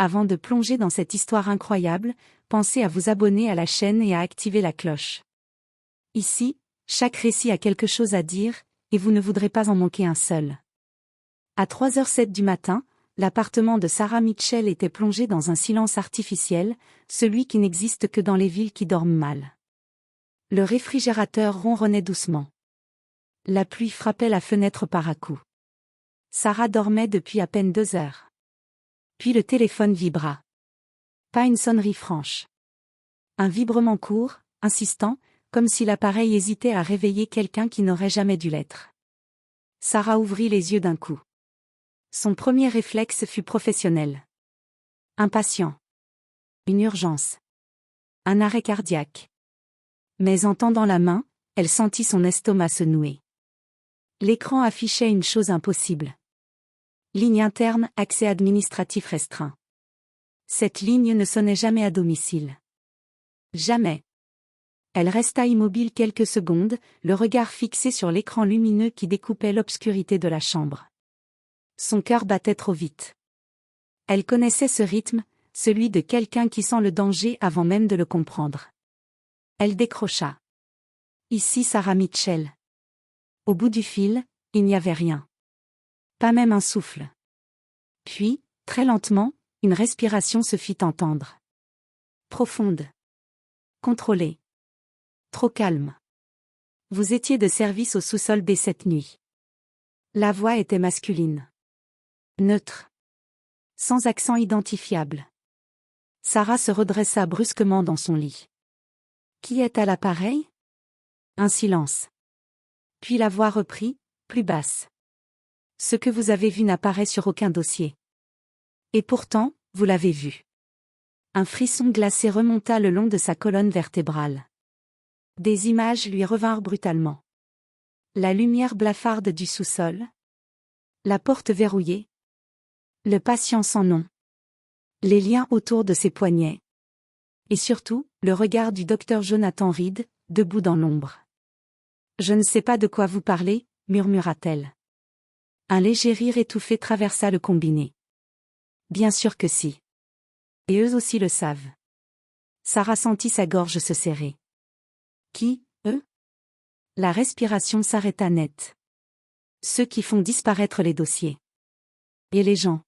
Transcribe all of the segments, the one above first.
Avant de plonger dans cette histoire incroyable, pensez à vous abonner à la chaîne et à activer la cloche. Ici, chaque récit a quelque chose à dire, et vous ne voudrez pas en manquer un seul. À 3h07 du matin, l'appartement de Sarah Mitchell était plongé dans un silence artificiel, celui qui n'existe que dans les villes qui dorment mal. Le réfrigérateur ronronnait doucement. La pluie frappait la fenêtre par à-coups. Sarah dormait depuis à peine 2 heures. Puis le téléphone vibra. Pas une sonnerie franche. Un vibrement court, insistant, comme si l'appareil hésitait à réveiller quelqu'un qui n'aurait jamais dû l'être. Sarah ouvrit les yeux d'un coup. Son premier réflexe fut professionnel. Un patient. Une urgence. Un arrêt cardiaque. Mais en tendant la main, elle sentit son estomac se nouer. L'écran affichait une chose impossible. Ligne interne, accès administratif restreint. Cette ligne ne sonnait jamais à domicile. Jamais. Elle resta immobile quelques secondes, le regard fixé sur l'écran lumineux qui découpait l'obscurité de la chambre. Son cœur battait trop vite. Elle connaissait ce rythme, celui de quelqu'un qui sent le danger avant même de le comprendre. Elle décrocha. Ici Sarah Mitchell. Au bout du fil, il n'y avait rien. Pas même un souffle. Puis, très lentement, une respiration se fit entendre. Profonde. Contrôlée. Trop calme. Vous étiez de service au sous-sol B cette nuit. La voix était masculine. Neutre. Sans accent identifiable. Sarah se redressa brusquement dans son lit. Qui est à l'appareil ? Un silence. Puis la voix reprit, plus basse. Ce que vous avez vu n'apparaît sur aucun dossier. Et pourtant, vous l'avez vu. Un frisson glacé remonta le long de sa colonne vertébrale. Des images lui revinrent brutalement. La lumière blafarde du sous-sol. La porte verrouillée. Le patient sans nom. Les liens autour de ses poignets. Et surtout, le regard du docteur Jonathan Reed, debout dans l'ombre. « Je ne sais pas de quoi vous parlez », murmura-t-elle. Un léger rire étouffé traversa le combiné. « Bien sûr que si. Et eux aussi le savent. » Sarah sentit sa gorge se serrer. « Qui, eux ?» La respiration s'arrêta net. « Ceux qui font disparaître les dossiers. » « Et les gens ?»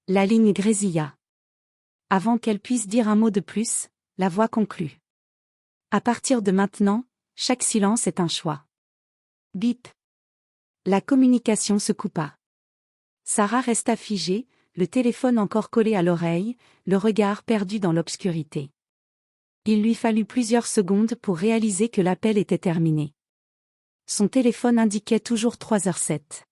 La ligne grésilla. Avant qu'elle puisse dire un mot de plus, la voix conclut. « À partir de maintenant, chaque silence est un choix. » Bip. La communication se coupa. Sarah resta figée, le téléphone encore collé à l'oreille, le regard perdu dans l'obscurité. Il lui fallut plusieurs secondes pour réaliser que l'appel était terminé. Son téléphone indiquait toujours 3h07.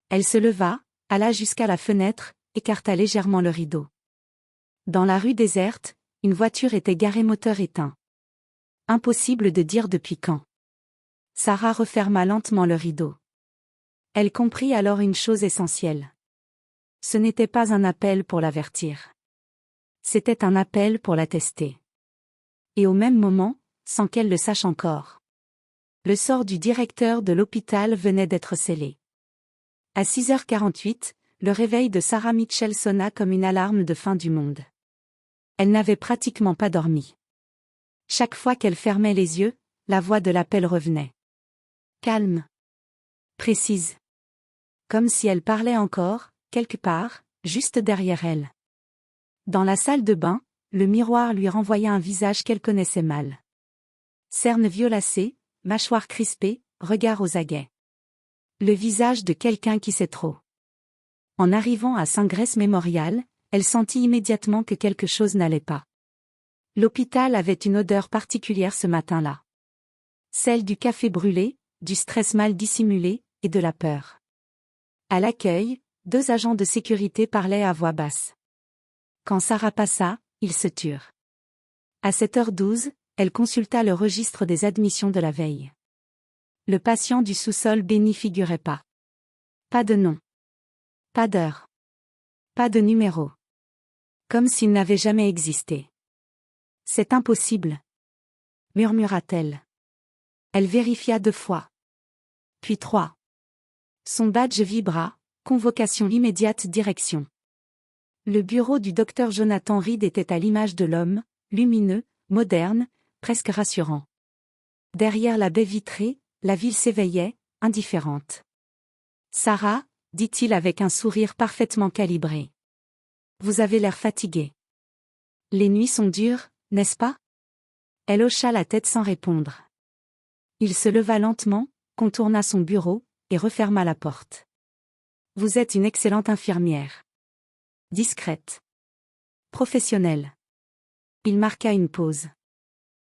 Elle se leva, alla jusqu'à la fenêtre, écarta légèrement le rideau. Dans la rue déserte, une voiture était garée moteur éteint. Impossible de dire depuis quand. Sarah referma lentement le rideau. Elle comprit alors une chose essentielle. Ce n'était pas un appel pour l'avertir. C'était un appel pour la tester. Et au même moment, sans qu'elle le sache encore, le sort du directeur de l'hôpital venait d'être scellé. À 6h48, le réveil de Sarah Mitchell sonna comme une alarme de fin du monde. Elle n'avait pratiquement pas dormi. Chaque fois qu'elle fermait les yeux, la voix de l'appel revenait. Calme. Précise. Comme si elle parlait encore, quelque part, juste derrière elle. Dans la salle de bain, le miroir lui renvoya un visage qu'elle connaissait mal. Cernes violacées, mâchoire crispée, regard aux aguets. Le visage de quelqu'un qui sait trop. En arrivant à St. Grace Memorial, elle sentit immédiatement que quelque chose n'allait pas. L'hôpital avait une odeur particulière ce matin-là. Celle du café brûlé, du stress mal dissimulé, et de la peur. À l'accueil, 2 agents de sécurité parlaient à voix basse. Quand Sarah passa, ils se turent. À 7h12, elle consulta le registre des admissions de la veille. Le patient du sous-sol B n'y figurait pas. Pas de nom. Pas d'heure. Pas de numéro. Comme s'il n'avait jamais existé. C'est impossible, murmura-t-elle. Elle vérifia 2 fois. Puis 3. Son badge vibra, convocation immédiate direction. Le bureau du docteur Jonathan Reed était à l'image de l'homme, lumineux, moderne, presque rassurant. Derrière la baie vitrée, la ville s'éveillait, indifférente. Sarah, dit-il avec un sourire parfaitement calibré. Vous avez l'air fatiguée. Les nuits sont dures, n'est-ce pas? Elle hocha la tête sans répondre. Il se leva lentement, contourna son bureau, et referma la porte. Vous êtes une excellente infirmière. Discrète. Professionnelle. Il marqua une pause.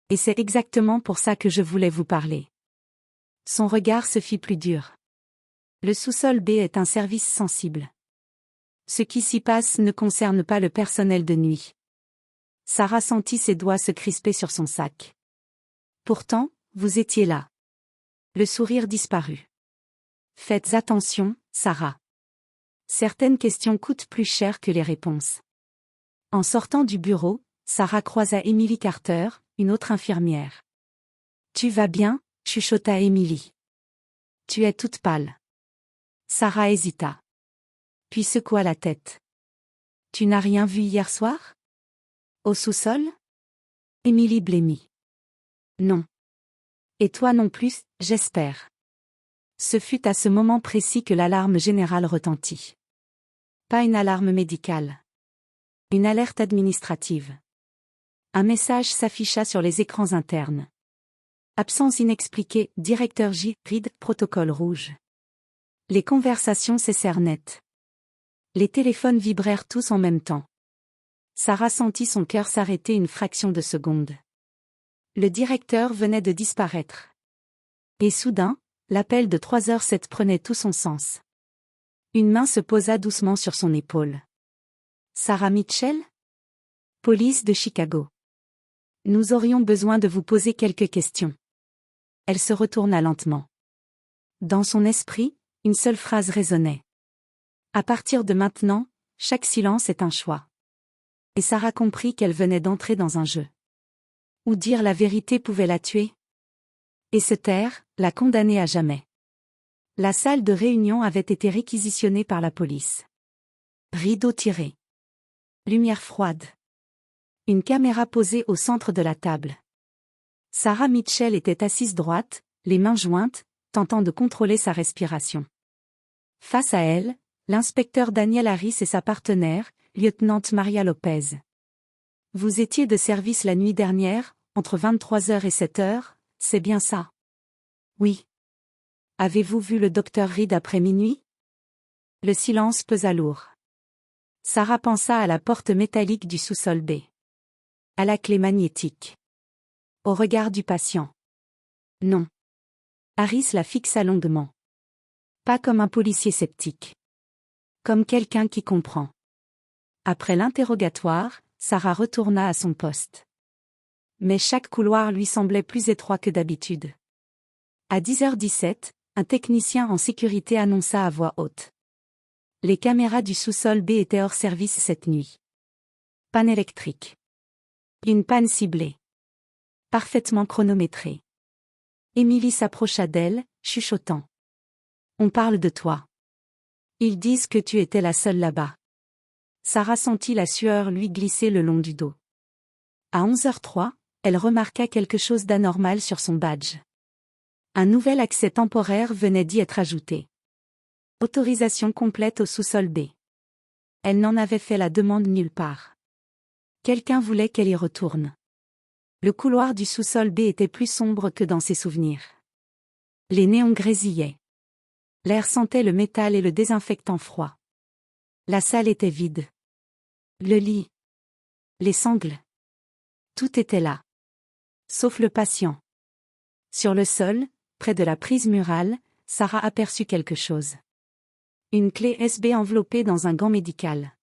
Et c'est exactement pour ça que je voulais vous parler. Son regard se fit plus dur. Le sous-sol B est un service sensible. Ce qui s'y passe ne concerne pas le personnel de nuit. Sarah sentit ses doigts se crisper sur son sac. Pourtant, vous étiez là. Le sourire disparut. Faites attention, Sarah. Certaines questions coûtent plus cher que les réponses. En sortant du bureau, Sarah croisa Emily Carter, une autre infirmière. Tu vas bien, chuchota Emily. Tu es toute pâle. Sarah hésita. Puis secoua la tête. Tu n'as rien vu hier soir? Au sous-sol? Emily blêmit. Non. Et toi non plus, j'espère. Ce fut à ce moment précis que l'alarme générale retentit. Pas une alarme médicale. Une alerte administrative. Un message s'afficha sur les écrans internes. Absence inexpliquée, directeur J. Reed, protocole rouge. Les conversations cessèrent net. Les téléphones vibrèrent tous en même temps. Sarah sentit son cœur s'arrêter une fraction de seconde. Le directeur venait de disparaître. Et soudain, l'appel de 3h07 prenait tout son sens. Une main se posa doucement sur son épaule. Sarah Mitchell? Police de Chicago. Nous aurions besoin de vous poser quelques questions. Elle se retourna lentement. Dans son esprit, une seule phrase résonnait. À partir de maintenant, chaque silence est un choix. Et Sarah comprit qu'elle venait d'entrer dans un jeu. Ou dire la vérité pouvait la tuer. Et se taire, la condamner à jamais. La salle de réunion avait été réquisitionnée par la police. Rideau tiré. Lumière froide. Une caméra posée au centre de la table. Sarah Mitchell était assise droite, les mains jointes, tentant de contrôler sa respiration. Face à elle, l'inspecteur Daniel Harris et sa partenaire, lieutenant Maria Lopez. Vous étiez de service la nuit dernière, entre 23h et 7h, c'est bien ça? Oui. Avez-vous vu le docteur Reed après minuit? Le silence pesa lourd. Sarah pensa à la porte métallique du sous-sol B. À la clé magnétique. Au regard du patient. Non. Harris la fixa longuement. Pas comme un policier sceptique. Comme quelqu'un qui comprend. Après l'interrogatoire, Sarah retourna à son poste. Mais chaque couloir lui semblait plus étroit que d'habitude. À 10h17, un technicien en sécurité annonça à voix haute. Les caméras du sous-sol B étaient hors service cette nuit. Panne électrique. Une panne ciblée. Parfaitement chronométrée. Emily s'approcha d'elle, chuchotant. On parle de toi. Ils disent que tu étais la seule là-bas. Sarah sentit la sueur lui glisser le long du dos. À 11h03, elle remarqua quelque chose d'anormal sur son badge. Un nouvel accès temporaire venait d'y être ajouté. Autorisation complète au sous-sol B. Elle n'en avait fait la demande nulle part. Quelqu'un voulait qu'elle y retourne. Le couloir du sous-sol B était plus sombre que dans ses souvenirs. Les néons grésillaient. L'air sentait le métal et le désinfectant froid. La salle était vide. Le lit. Les sangles. Tout était là. Sauf le patient. Sur le sol, près de la prise murale, Sarah aperçut quelque chose. Une clé USB enveloppée dans un gant médical.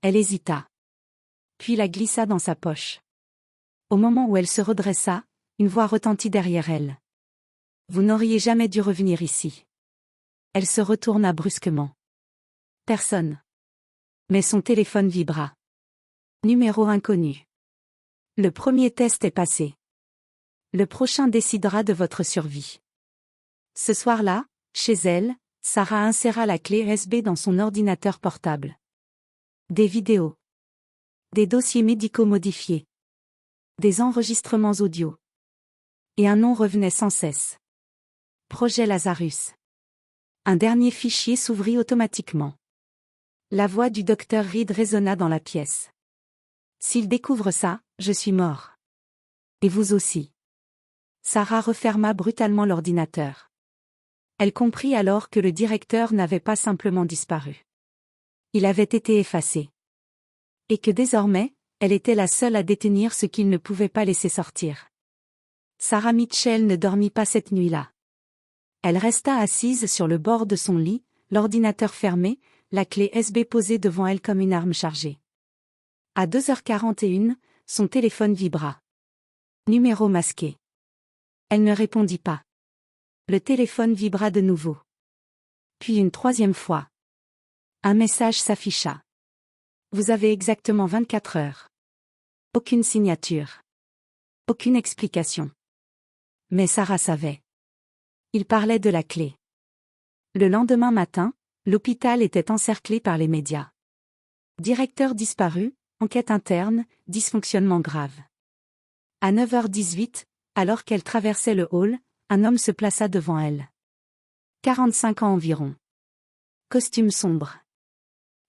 Elle hésita. Puis la glissa dans sa poche. Au moment où elle se redressa, une voix retentit derrière elle. Vous n'auriez jamais dû revenir ici. Elle se retourna brusquement. Personne. Mais son téléphone vibra. Numéro inconnu. Le premier test est passé. Le prochain décidera de votre survie. Ce soir-là, chez elle, Sarah inséra la clé USB dans son ordinateur portable. Des vidéos. Des dossiers médicaux modifiés. Des enregistrements audio. Et un nom revenait sans cesse. Projet Lazarus. Un dernier fichier s'ouvrit automatiquement. La voix du docteur Reed résonna dans la pièce. S'il découvre ça, je suis mort. Et vous aussi. Sarah referma brutalement l'ordinateur. Elle comprit alors que le directeur n'avait pas simplement disparu. Il avait été effacé. Et que désormais, elle était la seule à détenir ce qu'il ne pouvait pas laisser sortir. Sarah Mitchell ne dormit pas cette nuit-là. Elle resta assise sur le bord de son lit, l'ordinateur fermé, la clé USB posée devant elle comme une arme chargée. À 2h41, son téléphone vibra. Numéro masqué. Elle ne répondit pas. Le téléphone vibra de nouveau. Puis une troisième fois. Un message s'afficha. Vous avez exactement 24 heures. Aucune signature. Aucune explication. Mais Sarah savait. Il parlait de la clé. Le lendemain matin, l'hôpital était encerclé par les médias. Directeur disparu, enquête interne, dysfonctionnement grave. À 9h18, alors qu'elle traversait le hall, un homme se plaça devant elle. 45 ans environ. Costume sombre.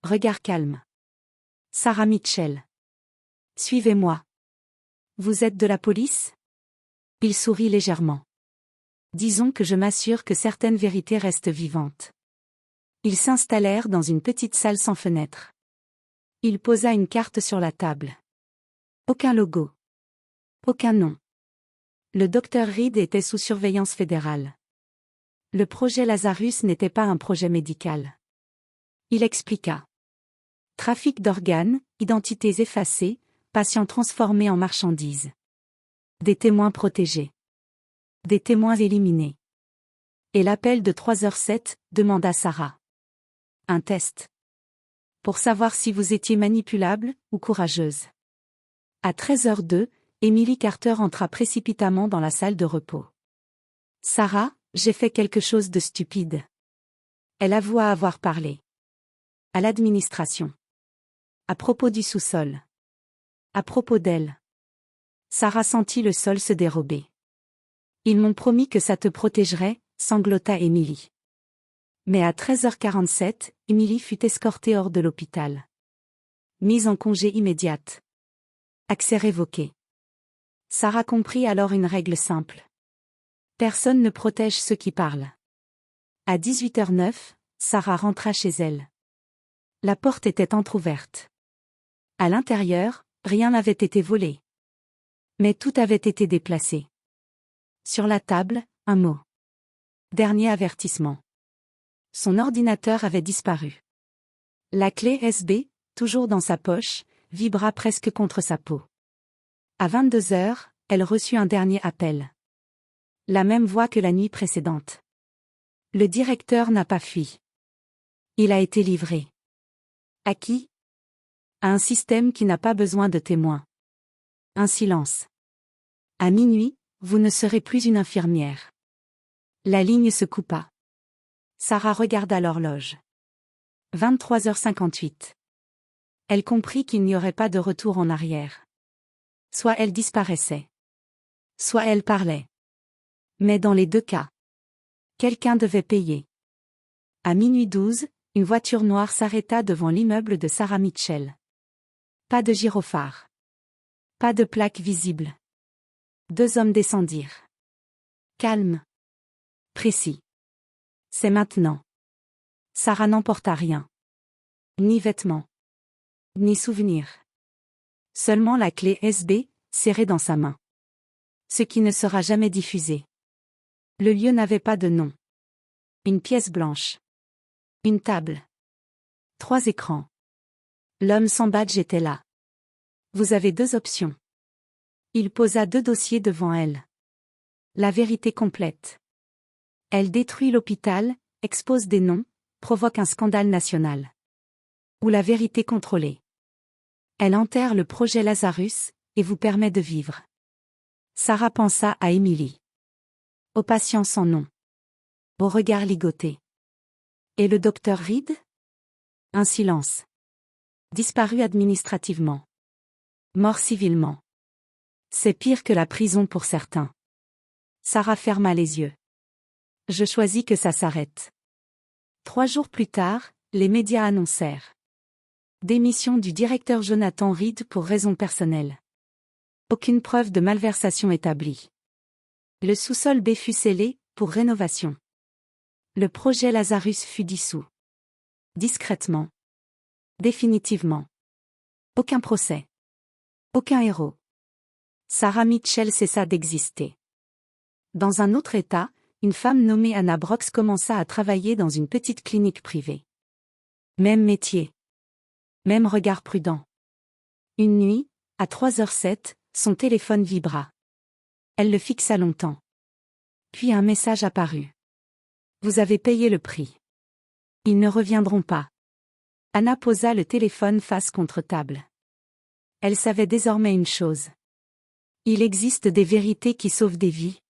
Regard calme. Sarah Mitchell. Suivez-moi. Vous êtes de la police ? Il sourit légèrement. Disons que je m'assure que certaines vérités restent vivantes. Ils s'installèrent dans une petite salle sans fenêtre. Il posa une carte sur la table. Aucun logo. Aucun nom. Le docteur Reed était sous surveillance fédérale. Le projet Lazarus n'était pas un projet médical. Il expliqua. Trafic d'organes, identités effacées, patients transformés en marchandises. Des témoins protégés. Des témoins éliminés. Et l'appel de 3h07, demanda Sarah. Un test. Pour savoir si vous étiez manipulable ou courageuse. À 13h02, Emily Carter entra précipitamment dans la salle de repos. Sarah, j'ai fait quelque chose de stupide. Elle avoua avoir parlé. À l'administration. À propos du sous-sol. À propos d'elle. Sarah sentit le sol se dérober. Ils m'ont promis que ça te protégerait, sanglota Emily. Mais à 13h47, Emily fut escortée hors de l'hôpital. Mise en congé immédiate. Accès révoqué. Sarah comprit alors une règle simple. Personne ne protège ceux qui parlent. À 18h09, Sarah rentra chez elle. La porte était entr'ouverte. À l'intérieur, rien n'avait été volé. Mais tout avait été déplacé. Sur la table, un mot. Dernier avertissement. Son ordinateur avait disparu. La clé USB, toujours dans sa poche, vibra presque contre sa peau. À 22h, elle reçut un dernier appel. La même voix que la nuit précédente. Le directeur n'a pas fui. Il a été livré. À qui ? À un système qui n'a pas besoin de témoins. Un silence. À minuit, vous ne serez plus une infirmière. La ligne se coupa. Sarah regarda l'horloge. 23h58. Elle comprit qu'il n'y aurait pas de retour en arrière. Soit elle disparaissait. Soit elle parlait. Mais dans les deux cas, quelqu'un devait payer. À minuit 12, une voiture noire s'arrêta devant l'immeuble de Sarah Mitchell. Pas de gyrophare. Pas de plaque visible. Deux hommes descendirent. Calme. Précis. C'est maintenant. Sarah n'emporta rien. Ni vêtements. Ni souvenirs. Seulement la clé USB, serrée dans sa main. Ce qui ne sera jamais diffusé. Le lieu n'avait pas de nom. Une pièce blanche. Une table. 3 écrans. L'homme sans badge était là. Vous avez 2 options. Il posa 2 dossiers devant elle. La vérité complète. Elle détruit l'hôpital, expose des noms, provoque un scandale national. Ou la vérité contrôlée. Elle enterre le projet Lazarus, et vous permet de vivre. Sarah pensa à Emily. Au patient sans nom. Au regard ligoté. Et le docteur Reed ? Un silence. Disparu administrativement. Mort civilement. C'est pire que la prison pour certains. Sarah ferma les yeux. Je choisis que ça s'arrête. 3 jours plus tard, les médias annoncèrent. Démission du directeur Jonathan Reed pour raisons personnelles. Aucune preuve de malversation établie. Le sous-sol B fut scellé, pour rénovation. Le projet Lazarus fut dissous. Discrètement. Définitivement. Aucun procès. Aucun héros. Sarah Mitchell cessa d'exister. Dans un autre État, une femme nommée Anna Brox commença à travailler dans une petite clinique privée. Même métier. Même regard prudent. Une nuit, à 3h07, son téléphone vibra. Elle le fixa longtemps. Puis un message apparut. Vous avez payé le prix. Ils ne reviendront pas. Anna posa le téléphone face contre table. Elle savait désormais une chose. Il existe des vérités qui sauvent des vies.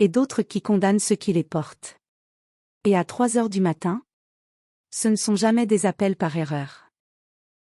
Et d'autres qui condamnent ceux qui les portent. Et à 3h du matin, ce ne sont jamais des appels par erreur.